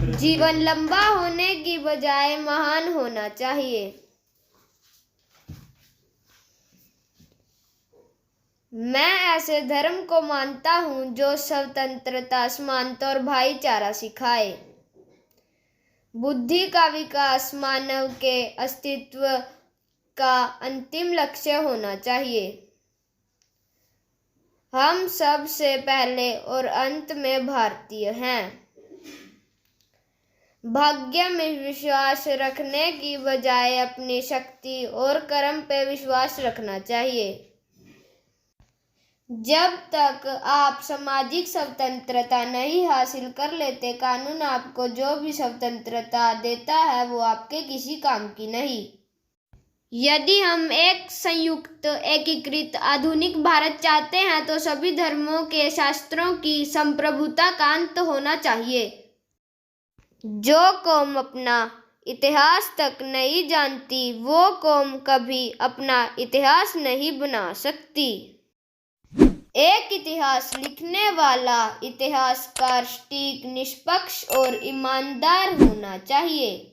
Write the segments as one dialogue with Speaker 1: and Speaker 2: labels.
Speaker 1: जीवन लंबा होने की बजाय महान होना चाहिए। मैं ऐसे धर्म को मानता हूँ जो स्वतंत्रता, समानता और भाईचारा सिखाए। बुद्धि का विकास मानव के अस्तित्व का अंतिम लक्ष्य होना चाहिए। हम सबसे पहले और अंत में भारतीय हैं। भाग्य में विश्वास रखने की बजाय अपनी शक्ति और कर्म पे विश्वास रखना चाहिए। जब तक आप सामाजिक स्वतंत्रता नहीं हासिल कर लेते, कानून आपको जो भी स्वतंत्रता देता है वो आपके किसी काम की नहीं। यदि हम एक संयुक्त, एकीकृत, आधुनिक भारत चाहते हैं तो सभी धर्मों के शास्त्रों की संप्रभुता का अंत होना चाहिए। जो कौम अपना इतिहास तक नहीं जानती, वो कौम कभी अपना इतिहास नहीं बना सकती। एक इतिहास लिखने वाला इतिहासकार सटीक, निष्पक्ष और ईमानदार होना चाहिए।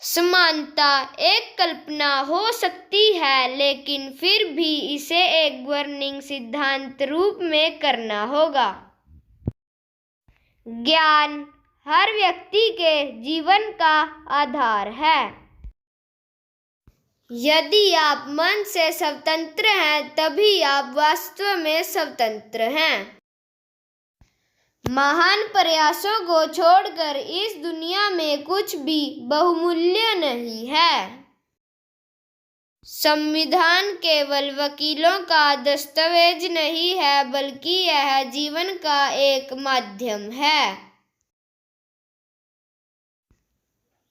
Speaker 1: समानता एक कल्पना हो सकती है, लेकिन फिर भी इसे एक गवर्निंग सिद्धांत रूप में करना होगा। ज्ञान हर व्यक्ति के जीवन का आधार है। यदि आप मन से स्वतंत्र हैं, तभी आप वास्तव में स्वतंत्र हैं। महान प्रयासों को छोड़कर इस दुनिया में कुछ भी बहुमूल्य नहीं है। संविधान केवल वकीलों का दस्तावेज नहीं है, बल्कि यह जीवन का एक माध्यम है।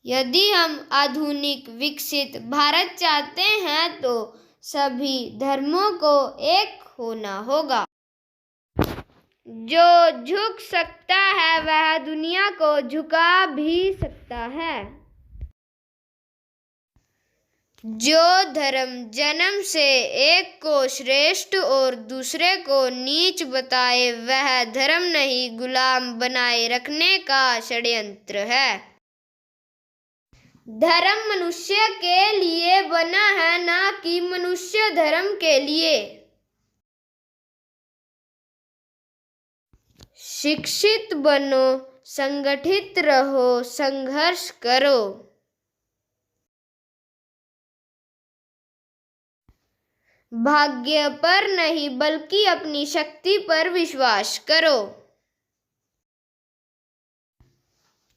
Speaker 1: यदि हम आधुनिक, विकसित भारत चाहते हैं तो सभी धर्मों को एक होना होगा। जो झुक सकता है वह दुनिया को झुका भी सकता है। जो धर्म जन्म से एक को श्रेष्ठ और दूसरे को नीच बताए, वह धर्म नहीं, गुलाम बनाए रखने का षड्यंत्र है। धर्म मनुष्य के लिए बना है, ना कि मनुष्य धर्म के लिए। शिक्षित बनो, संगठित रहो, संघर्ष करो। भाग्य पर नहीं, बल्कि अपनी शक्ति पर विश्वास करो।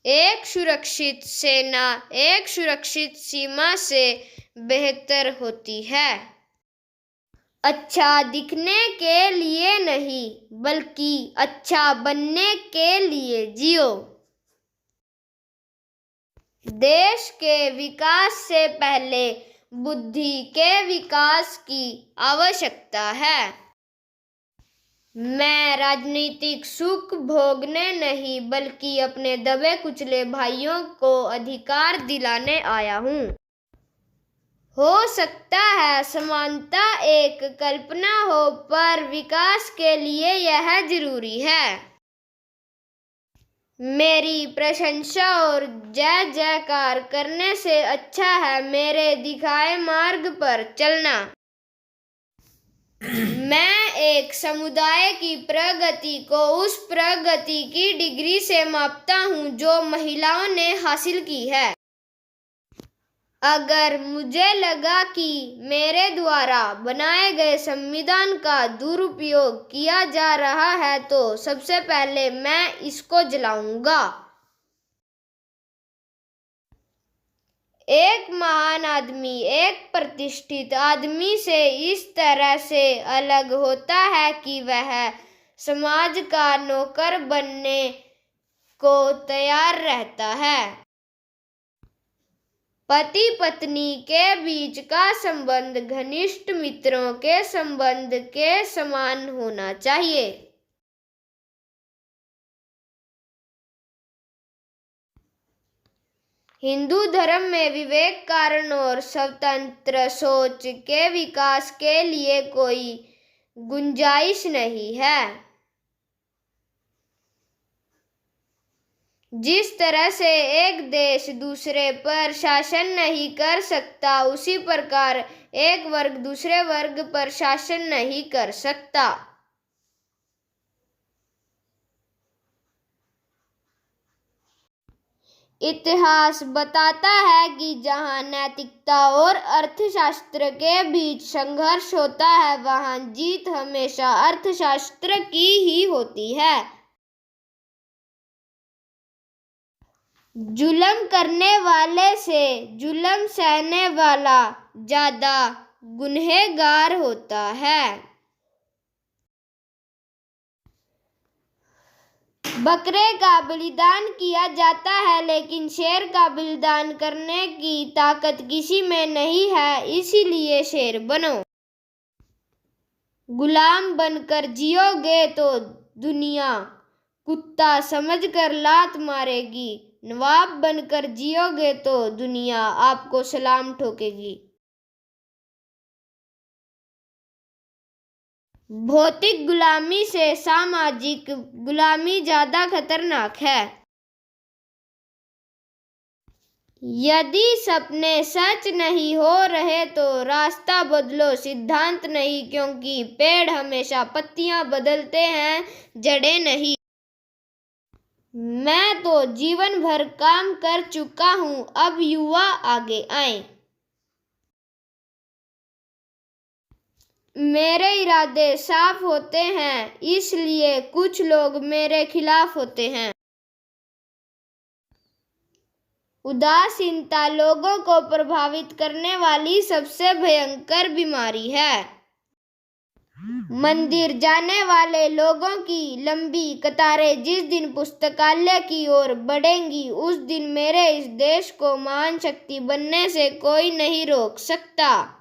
Speaker 1: एक सुरक्षित सेना एक सुरक्षित सीमा से बेहतर होती है। अच्छा दिखने के लिए नहीं, बल्कि अच्छा बनने के लिए जियो। देश के विकास से पहले बुद्धि के विकास की आवश्यकता है। मैं राजनीतिक सुख भोगने नहीं, बल्कि अपने दबे कुचले भाइयों को अधिकार दिलाने आया हूँ। हो सकता है समानता एक कल्पना हो, पर विकास के लिए यह जरूरी है। मेरी प्रशंसा और जय जयकार करने से अच्छा है मेरे दिखाए मार्ग पर चलना। मैं एक समुदाय की प्रगति को उस प्रगति की डिग्री से मापता हूँ जो महिलाओं ने हासिल की है। अगर मुझे लगा कि मेरे द्वारा बनाए गए संविधान का दुरुपयोग किया जा रहा है, तो सबसे पहले मैं इसको जलाऊंगा। एक महान आदमी एक प्रतिष्ठित आदमी से इस तरह से अलग होता है कि वह समाज का नौकर बनने को तैयार रहता है। पति पत्नी के बीच का संबंध घनिष्ठ मित्रों के संबंध के समान होना चाहिए। हिंदू धर्म में विवेक, कारण और स्वतंत्र सोच के विकास के लिए कोई गुंजाइश नहीं है। जिस तरह से एक देश दूसरे पर शासन नहीं कर सकता, उसी प्रकार एक वर्ग दूसरे वर्ग पर शासन नहीं कर सकता। इतिहास बताता है कि जहाँ नैतिकता और अर्थशास्त्र के बीच संघर्ष होता है, वहाँ जीत हमेशा अर्थशास्त्र की ही होती है। जुल्म करने वाले से जुल्म सहने वाला ज्यादा गुनहगार होता है। बकरे का बलिदान किया जाता है, लेकिन शेर का बलिदान करने की ताकत किसी में नहीं है, इसीलिए शेर बनो। गुलाम बनकर जियोगे तो दुनिया कुत्ता समझकर लात मारेगी, नवाब बनकर जियोगे तो दुनिया आपको सलाम ठोकेगी। भौतिक गुलामी से सामाजिक गुलामी ज्यादा खतरनाक है। यदि सपने सच नहीं हो रहे तो रास्ता बदलो, सिद्धांत नहीं, क्योंकि पेड़ हमेशा पत्तियां बदलते हैं, जड़ें नहीं। मैं तो जीवन भर काम कर चुका हूं, अब युवा आगे आए। मेरे इरादे साफ होते हैं, इसलिए कुछ लोग मेरे खिलाफ होते हैं। उदासीनता लोगों को प्रभावित करने वाली सबसे भयंकर बीमारी है। मंदिर जाने वाले लोगों की लंबी कतारें जिस दिन पुस्तकालय की ओर बढ़ेंगी, उस दिन मेरे इस देश को महान शक्ति बनने से कोई नहीं रोक सकता।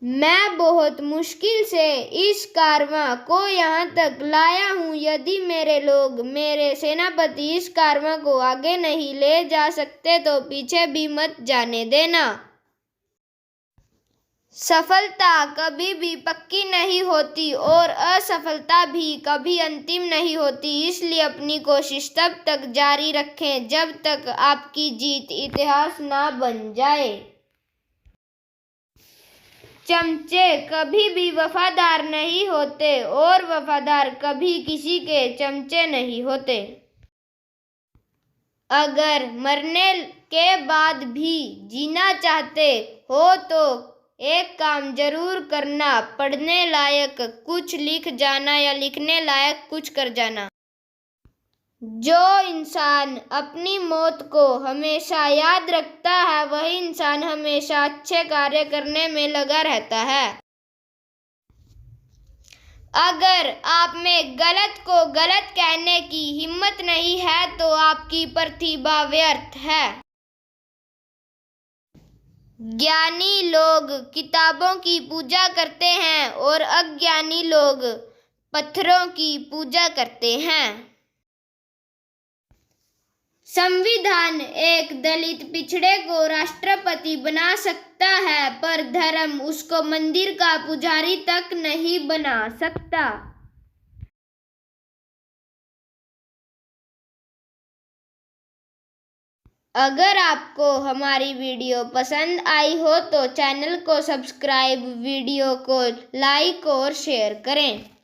Speaker 1: मैं बहुत मुश्किल से इस कारवां को यहाँ तक लाया हूँ। यदि मेरे लोग, मेरे सेनापति इस कारवां को आगे नहीं ले जा सकते तो पीछे भी मत जाने देना। सफलता कभी भी पक्की नहीं होती और असफलता भी कभी अंतिम नहीं होती, इसलिए अपनी कोशिश तब तक जारी रखें जब तक आपकी जीत इतिहास ना बन जाए। चमचे कभी भी वफादार नहीं होते और वफादार कभी किसी के चमचे नहीं होते। अगर मरने के बाद भी जीना चाहते हो तो एक काम जरूर करना, पढ़ने लायक कुछ लिख जाना या लिखने लायक कुछ कर जाना। जो इंसान अपनी मौत को हमेशा याद रखता है, वही इंसान हमेशा अच्छे कार्य करने में लगा रहता है। अगर आप में गलत को गलत कहने की हिम्मत नहीं है तो आपकी प्रतिभा व्यर्थ है। ज्ञानी लोग किताबों की पूजा करते हैं और अज्ञानी लोग पत्थरों की पूजा करते हैं। संविधान एक दलित पिछड़े को राष्ट्रपति बना सकता है, पर धर्म उसको मंदिर का पुजारी तक नहीं बना सकता। अगर आपको हमारी वीडियो पसंद आई हो तो चैनल को सब्सक्राइब, वीडियो को लाइक और शेयर करें।